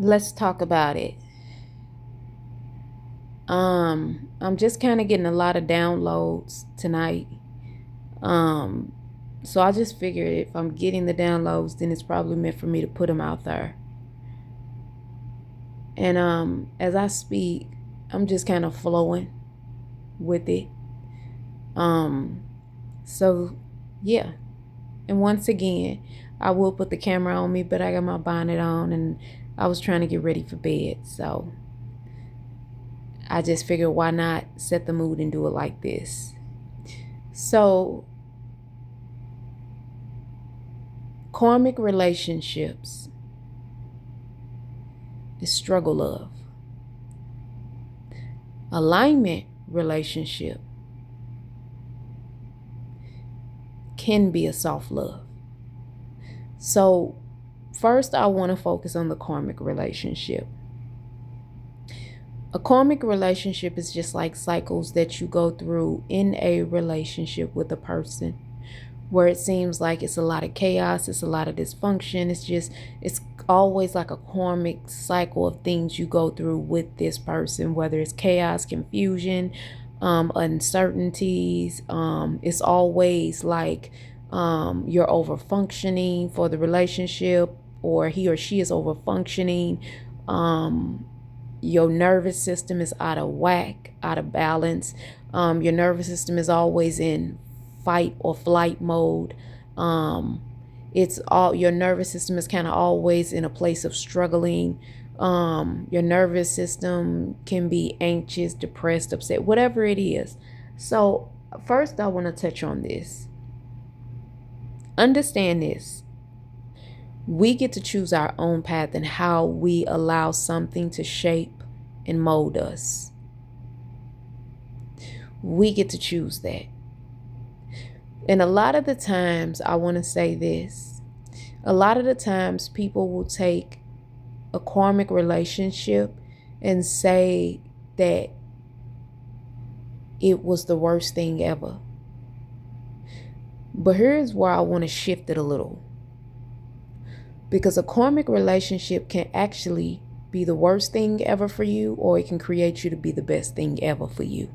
Let's talk about it. I'm just kind of getting a lot of downloads tonight. Um, so I just figured if I'm getting the downloads, then it's probably meant for me to put them out there. And as I speak, I'm just kind of flowing with it. Um, so yeah. And once again, I will put the camera on me, but I got my bonnet on and I was trying to get ready for bed. So I just figured why not set the mood and do it like this. So, karmic relationships is struggle love. Alignment relationship can be a soft love. So, first I want to focus on the karmic relationship. A karmic relationship is just like cycles that you go through in a relationship with a person, where it seems like it's a lot of chaos, it's a lot of dysfunction. It's always like a karmic cycle of things you go through with this person, whether it's chaos, confusion, uncertainties. It's always like you're over functioning for the relationship, or he or she is over functioning. Your nervous system is out of whack, out of balance. Your nervous system is always in fight or flight mode. It's all your nervous system is kind of always in a place of struggling. Your nervous system can be anxious, depressed, upset, whatever it is. So first I want to touch on this. Understand this. We get to choose our own path and how we allow something to shape and mold us. We get to choose that. And a lot of the times, I want to say this, a lot of the times people will take a karmic relationship and say that it was the worst thing ever. But here's where I want to shift it a little. Because a karmic relationship can actually be the worst thing ever for you, or it can create you to be the best thing ever for you.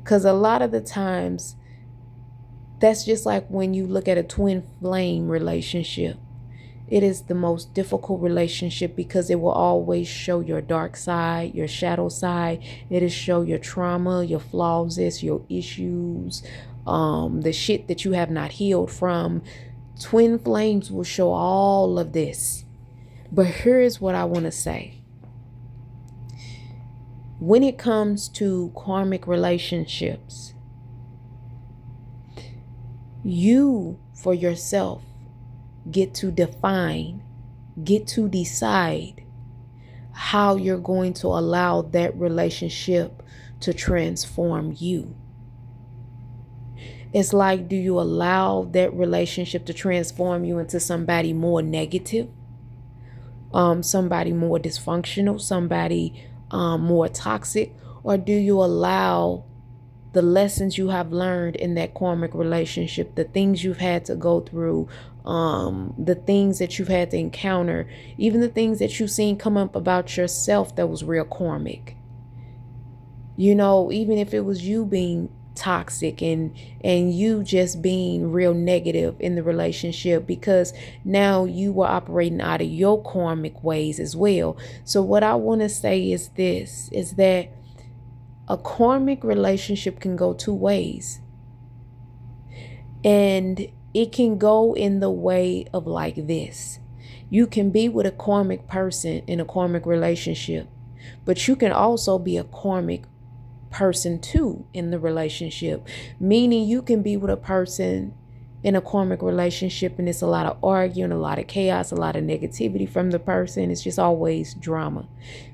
Because a lot of the times, that's just like when you look at a twin flame relationship. It is the most difficult relationship because it will always show your dark side, your shadow side. It'll show your trauma, your flaws, your issues, the shit that you have not healed from. Twin flames will show all of this. But here's what I want to say. When it comes to karmic relationships, you for yourself get to define, get to decide how you're going to allow that relationship to transform you. It's like, do you allow that relationship to transform you into somebody more negative, somebody more dysfunctional, somebody more toxic, or do you allow the lessons you have learned in that karmic relationship, the things you've had to go through, the things that you've had to encounter, even the things that you've seen come up about yourself that was real karmic? You know, even if it was you being toxic and you just being real negative in the relationship, because now you were operating out of your karmic ways as well. So what I want to say is this, is that a karmic relationship can go two ways. And it can go in the way of like this. You can be with a karmic person in a karmic relationship, but you can also be a karmic person too in the relationship. Meaning you can be with a person in a karmic relationship and it's a lot of arguing, a lot of chaos, a lot of negativity from the person. It's just always drama.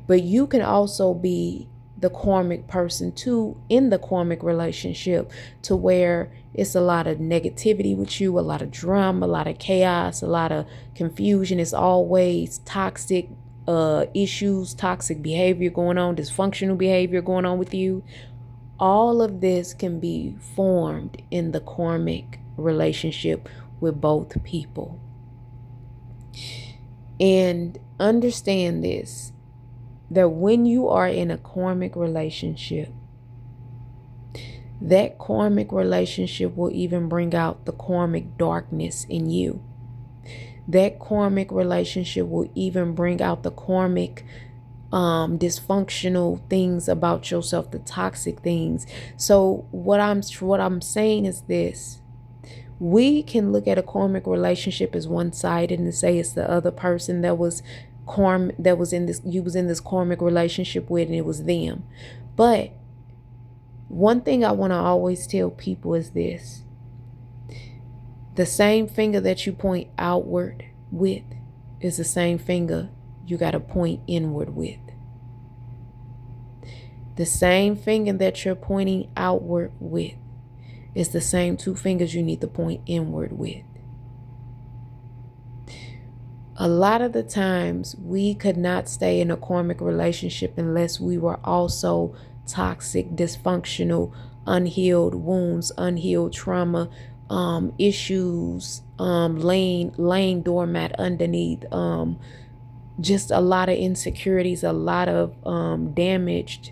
But you can also be the karmic person too in the karmic relationship, to where it's a lot of negativity with you, a lot of drama, a lot of chaos, a lot of confusion. It's always toxic issues, toxic behavior going on, dysfunctional behavior going on with you. All of this can be formed in the karmic relationship with both people. And Understand this, that when you are in a karmic relationship, that karmic relationship will even bring out the karmic darkness in you. That karmic relationship will even bring out the karmic dysfunctional things about yourself, the toxic things. So what I'm saying is this: we can look at a karmic relationship as one-sided and say it's the other person that was you was in this karmic relationship with, and it was them. But one thing I want to always tell people is this: the same finger that you point outward with is the same finger you got to point inward with. The same finger that you're pointing outward with is the same two fingers you need to point inward with. A lot of the times we could not stay in a karmic relationship unless we were also toxic, dysfunctional, unhealed wounds, unhealed trauma, issues, laying doormat underneath, just a lot of insecurities, a lot of damaged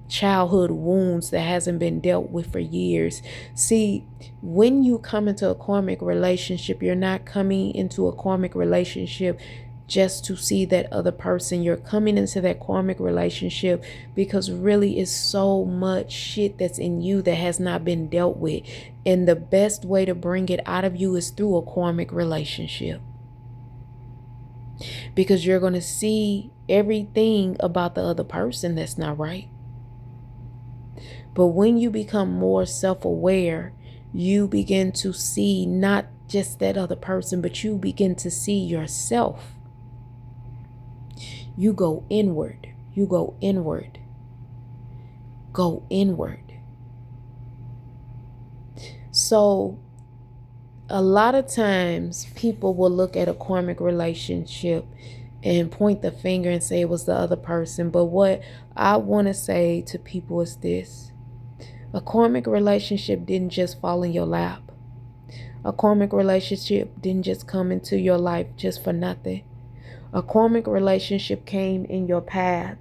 childhood wounds that hasn't been dealt with for years. See, when you come into a karmic relationship, you're not coming into a karmic relationship just to see that other person. You're coming into that karmic relationship because really it's so much shit that's in you that has not been dealt with. And the best way to bring it out of you is through a karmic relationship. Because you're going to see everything about the other person that's not right. But when you become more self-aware, you begin to see not just that other person, but you begin to see yourself. You go inward. You go inward. Go inward. So a lot of times people will look at a karmic relationship and point the finger and say it was the other person. But what I want to say to people is this: a karmic relationship didn't just fall in your lap. A karmic relationship didn't just come into your life just for nothing. A karmic relationship came in your path.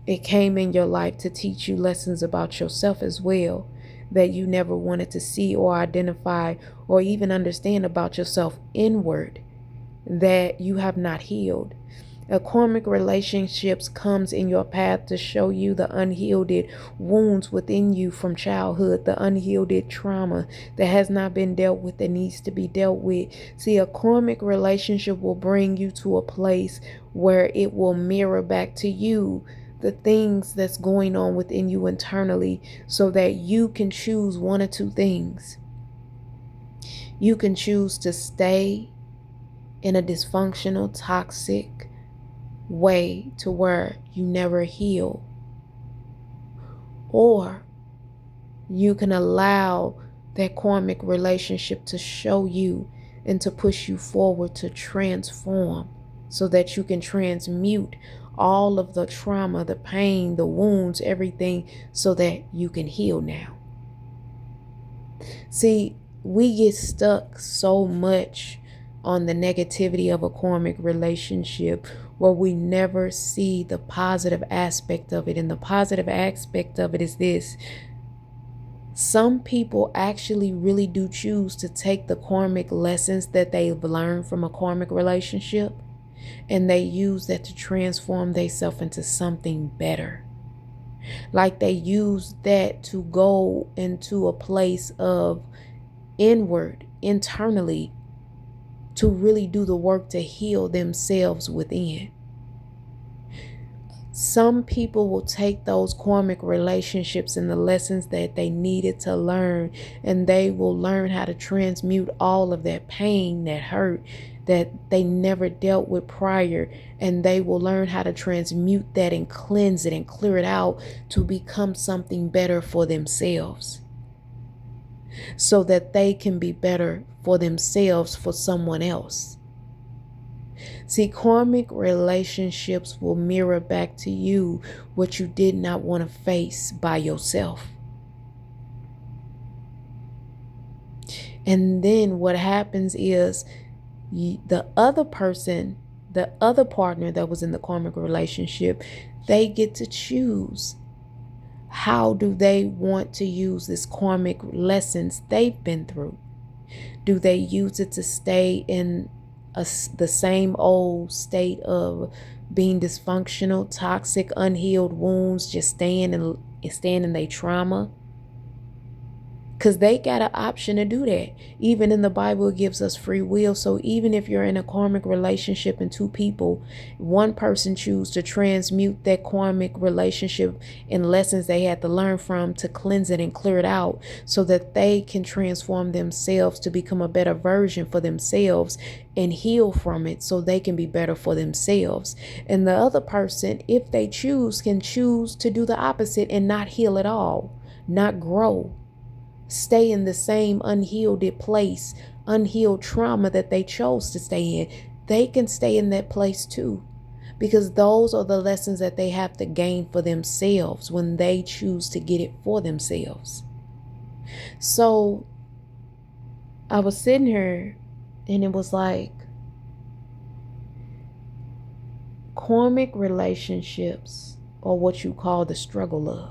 It came in your life to teach you lessons about yourself as well, that you never wanted to see or identify or even understand about yourself inward, that you have not healed. A karmic relationships comes in your path to show you the unhealed wounds within you from childhood, the unhealed trauma that has not been dealt with, that needs to be dealt with. See, a karmic relationship will bring you to a place where it will mirror back to you the things that's going on within you internally, so that you can choose one or two things. You can choose to stay in a dysfunctional, toxic way to where you never heal, or you can allow that karmic relationship to show you and to push you forward to transform, so that you can transmute all of the trauma, the pain, the wounds, everything, so that you can heal now. See, we get stuck so much on the negativity of a karmic relationship where we never see the positive aspect of it. And the positive aspect of it is this: some people actually really do choose to take the karmic lessons that they've learned from a karmic relationship, and they use that to transform themselves into something better. Like they use that to go into a place of internally, to really do the work to heal themselves within. Some people will take those karmic relationships and the lessons that they needed to learn, and they will learn how to transmute all of that pain, that hurt that they never dealt with prior, and they will learn how to transmute that and cleanse it and clear it out to become something better for themselves, so that they can be better for themselves, for someone else. See, karmic relationships will mirror back to you what you did not want to face by yourself. And then what happens is the other person the other partner that was in the karmic relationship, they get to choose how do they want to use this karmic lessons they've been through. Do they use it to stay in the same old state of being dysfunctional, toxic, unhealed wounds, just staying in their trauma? Because they got an option to do that. Even in the Bible, it gives us free will. So even if you're in a karmic relationship and two people, one person choose to transmute that karmic relationship in lessons they had to learn from to cleanse it and clear it out so that they can transform themselves to become a better version for themselves and heal from it so they can be better for themselves. And the other person, if they choose, can choose to do the opposite and not heal at all, not grow. Stay in the same unhealed place, unhealed trauma that they chose to stay in. They can stay in that place too, because those are the lessons that they have to gain for themselves when they choose to get it for themselves. So I was sitting here and it was like, karmic relationships are what you call the struggle of.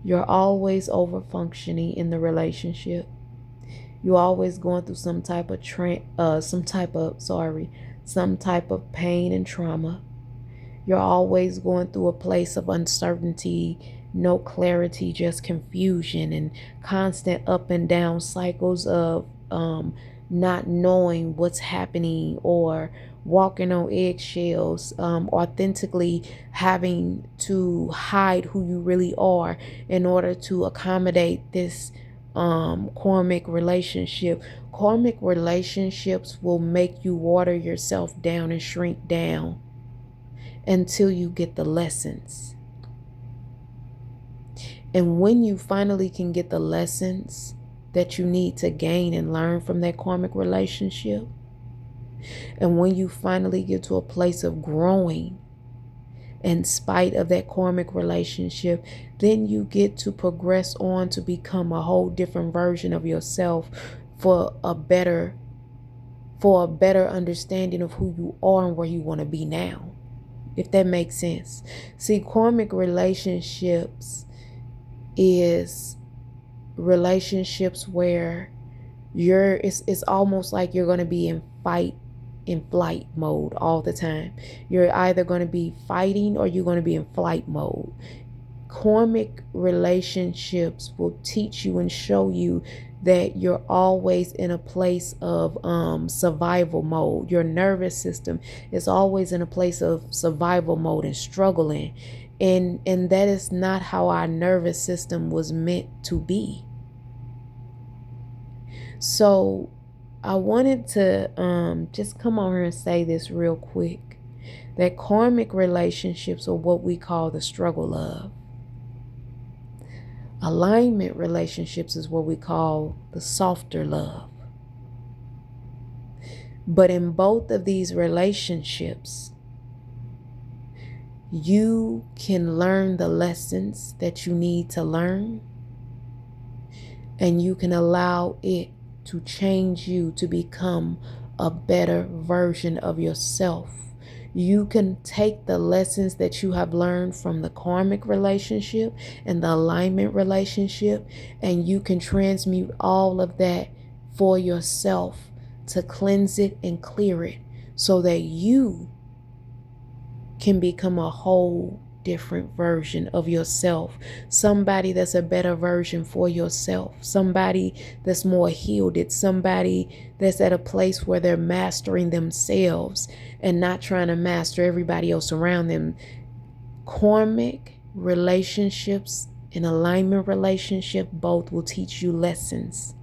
You're always over functioning in the relationship. You're always going through some type of pain and trauma. You're always going through a place of uncertainty, no clarity, just confusion and constant up and down cycles of not knowing what's happening or walking on eggshells, authentically having to hide who you really are in order to accommodate this karmic relationship. Karmic relationships will make you water yourself down and shrink down until you get the lessons. And when you finally can get the lessons that you need to gain and learn from that karmic relationship, and when you finally get to a place of growing in spite of that karmic relationship, then you get to progress on to become a whole different version of yourself for a better understanding of who you are and where you want to be now, if that makes sense. See, karmic relationships is relationships where it's almost like you're going to be in flight mode all the time. You're either going to be fighting or you're going to be in flight mode. Karmic relationships will teach you and show you that you're always in a place of survival mode. Your nervous system is always in a place of survival mode and struggling. And that is not how our nervous system was meant to be. So I wanted to just come on here and say this real quick, that karmic relationships are what we call the struggle of. Alignment relationships is what we call the softer love. But in both of these relationships, you can learn the lessons that you need to learn, and you can allow it to change you to become a better version of yourself. You can take the lessons that you have learned from the karmic relationship and the alignment relationship, and you can transmute all of that for yourself to cleanse it and clear it so that you can become a whole different version of yourself. Somebody that's a better version for yourself. Somebody that's more healed. It's somebody that's at a place where they're mastering themselves and not trying to master everybody else around them. Karmic relationships and alignment relationship both will teach you lessons.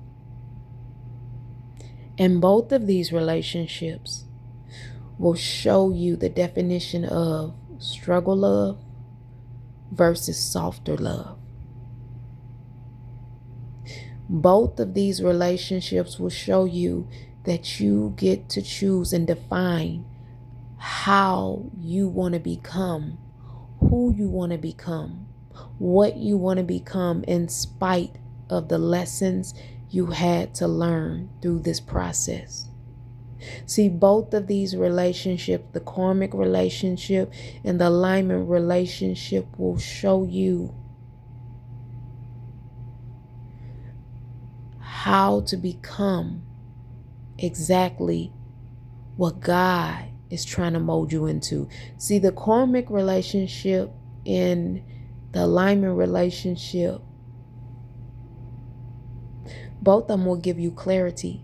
And both of these relationships will show you the definition of struggle love versus softer love. Both of these relationships will show you that you get to choose and define how you want to become, who you want to become, what you want to become in spite of the lessons you had to learn through this process. See, both of these relationships, the karmic relationship and the alignment relationship, will show you how to become exactly what God is trying to mold you into. See, the karmic relationship and the alignment relationship, both of them will give you clarity,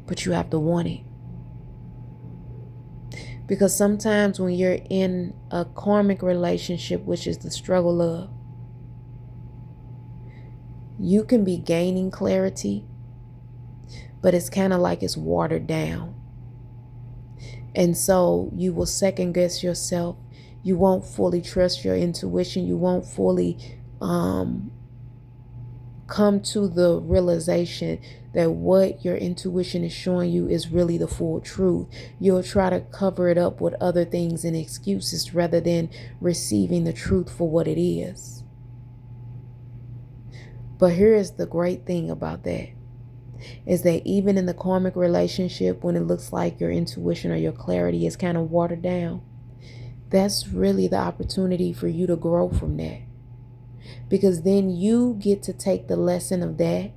but you have to want it. Because sometimes when you're in a karmic relationship, which is the struggle of, you can be gaining clarity, but it's kind of like it's watered down. And so you will second guess yourself. You won't fully trust your intuition. You won't fully come to the realization that what your intuition is showing you is really the full truth. You'll try to cover it up with other things and excuses rather than receiving the truth for what it is. But here is the great thing about that, is that even in the karmic relationship, when it looks like your intuition or your clarity is kind of watered down, that's really the opportunity for you to grow from that. Because then you get to take the lesson of that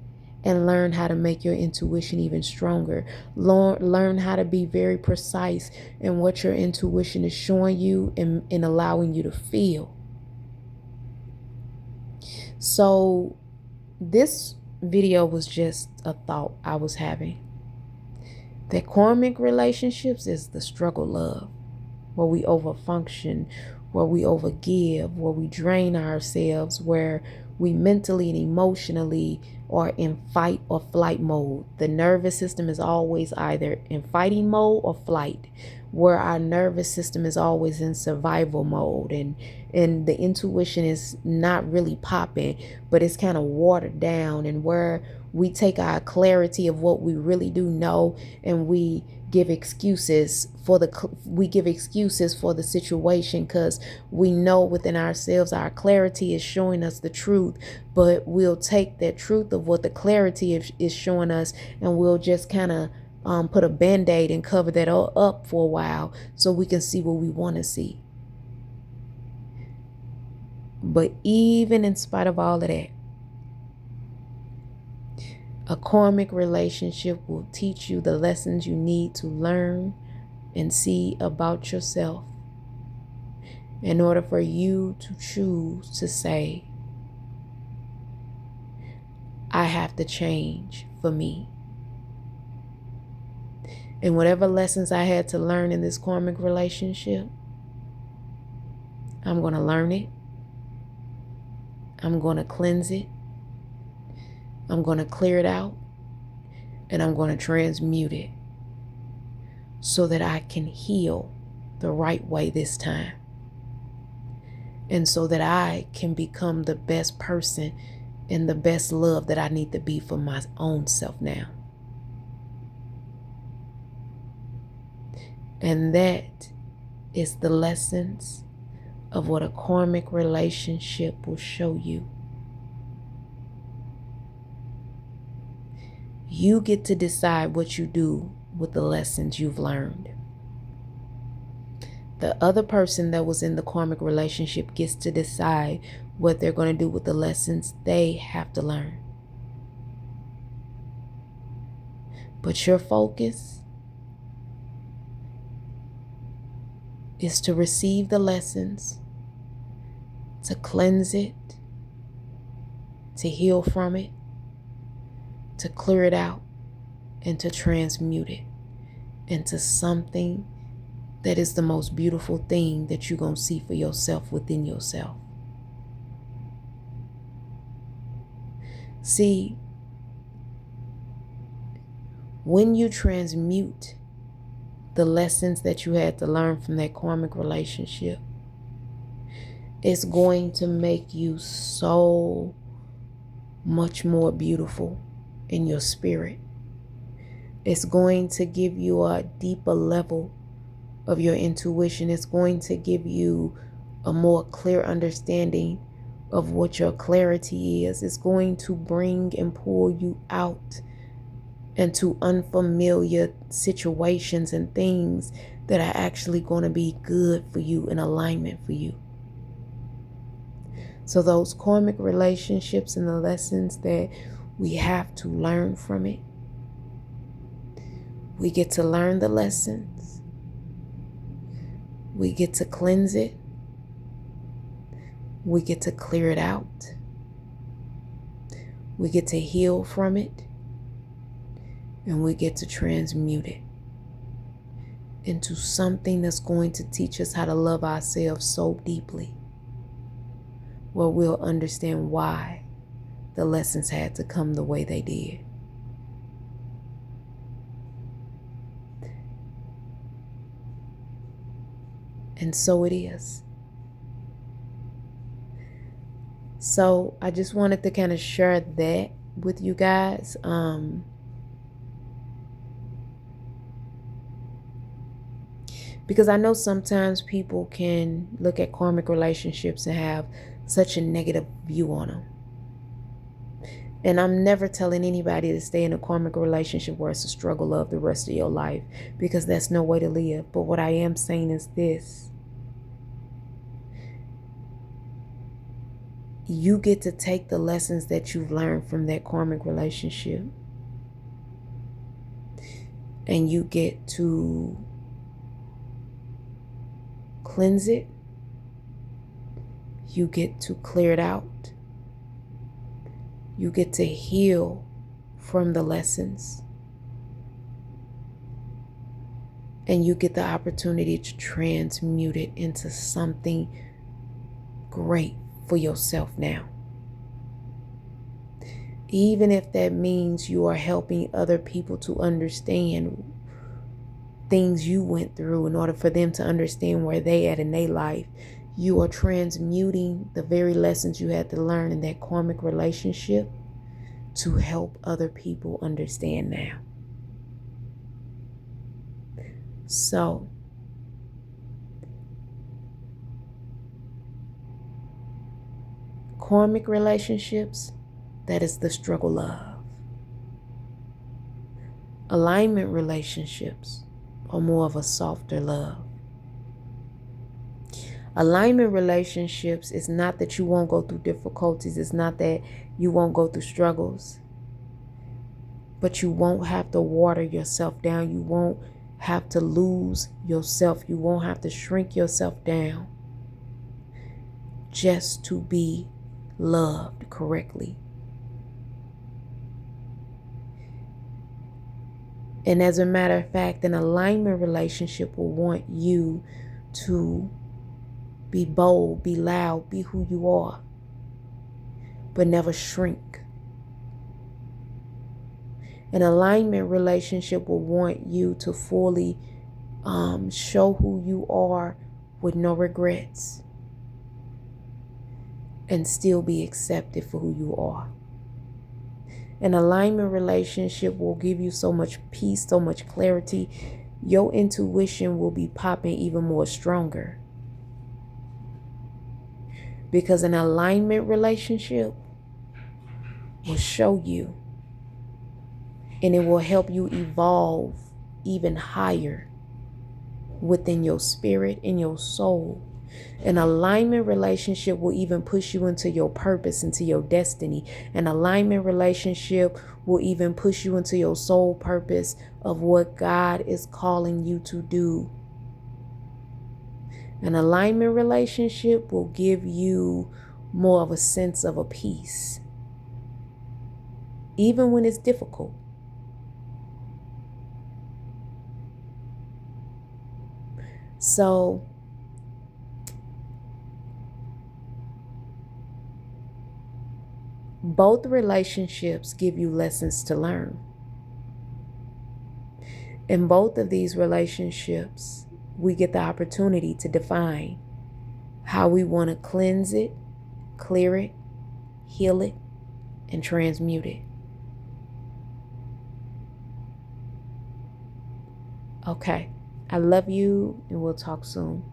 and learn how to make your intuition even stronger. Learn how to be very precise in what your intuition is showing you and allowing you to feel. So this video was just a thought I was having. That karmic relationships is the struggle love, where we overfunction, where we overgive, where we drain ourselves, where we mentally and emotionally are in fight or flight mode. The nervous system is always either in fighting mode or flight, where our nervous system is always in survival mode, and the intuition is not really popping, but it's kind of watered down, and where we take our clarity of what we really do know and we give excuses for the situation, because we know within ourselves our clarity is showing us the truth, but we'll take that truth of what the clarity is showing us and we'll just kind of put a band-aid and cover that up for a while so we can see what we want to see. But even in spite of all of that, a karmic relationship will teach you the lessons you need to learn and see about yourself in order for you to choose to say, I have to change for me. And whatever lessons I had to learn in this karmic relationship, I'm going to learn it. I'm going to cleanse it. I'm going to clear it out, and I'm going to transmute it so that I can heal the right way this time. And so that I can become the best person and the best love that I need to be for my own self now. And that is the lessons of what a karmic relationship will show you. You get to decide what you do with the lessons you've learned. The other person that was in the karmic relationship gets to decide what they're going to do with the lessons they have to learn. But your focus is to receive the lessons, to cleanse it, to heal from it, to clear it out, and to transmute it into something that is the most beautiful thing that you're going to see for yourself within yourself. See, when you transmute the lessons that you had to learn from that karmic relationship, it's going to make you so much more beautiful in your spirit. It's going to give you a deeper level of your intuition. It's going to give you a more clear understanding of what your clarity is. It's going to bring and pull you out and to unfamiliar situations and things that are actually going to be good for you, in alignment for you. So those karmic relationships and the lessons that we have to learn from it, we get to learn the lessons. We get to cleanse it. We get to clear it out. We get to heal from it. And we get to transmute it into something that's going to teach us how to love ourselves so deeply, where we'll understand why the lessons had to come the way they did. And so it is. So I just wanted to kind of share that with you guys. Because I know sometimes people can look at karmic relationships and have such a negative view on them. And I'm never telling anybody to stay in a karmic relationship where it's a struggle of the rest of your life, because that's no way to live. But what I am saying is this: you get to take the lessons that you've learned from that karmic relationship, and you get to cleanse it. You get to clear it out. You get to heal from the lessons. And you get the opportunity to transmute it into something great for yourself now. Even if that means you are helping other people to understand things you went through in order for them to understand where they at in their life, you are transmuting the very lessons you had to learn in that karmic relationship to help other people understand now. So, karmic relationships, that is the struggle of. Alignment relationships are more of a softer love. Alignment relationships is not that you won't go through difficulties. It's not that you won't go through struggles. But you won't have to water yourself down. You won't have to lose yourself. You won't have to shrink yourself down just to be loved correctly. And as a matter of fact, an alignment relationship will want you to be bold, be loud, be who you are, but never shrink. An alignment relationship will want you to fully show who you are with no regrets and still be accepted for who you are. An alignment relationship will give you so much peace, so much clarity. Your intuition will be popping even more stronger. Because an alignment relationship will show you, and it will help you evolve even higher within your spirit and your soul. An alignment relationship will even push you into your purpose, into your destiny. An alignment relationship will even push you into your soul purpose of what God is calling you to do. An alignment relationship will give you more of a sense of a peace, even when it's difficult. So, both relationships give you lessons to learn. In both of these relationships, we get the opportunity to define how we want to cleanse it, clear it, heal it, and transmute it. Okay, I love you, and we'll talk soon.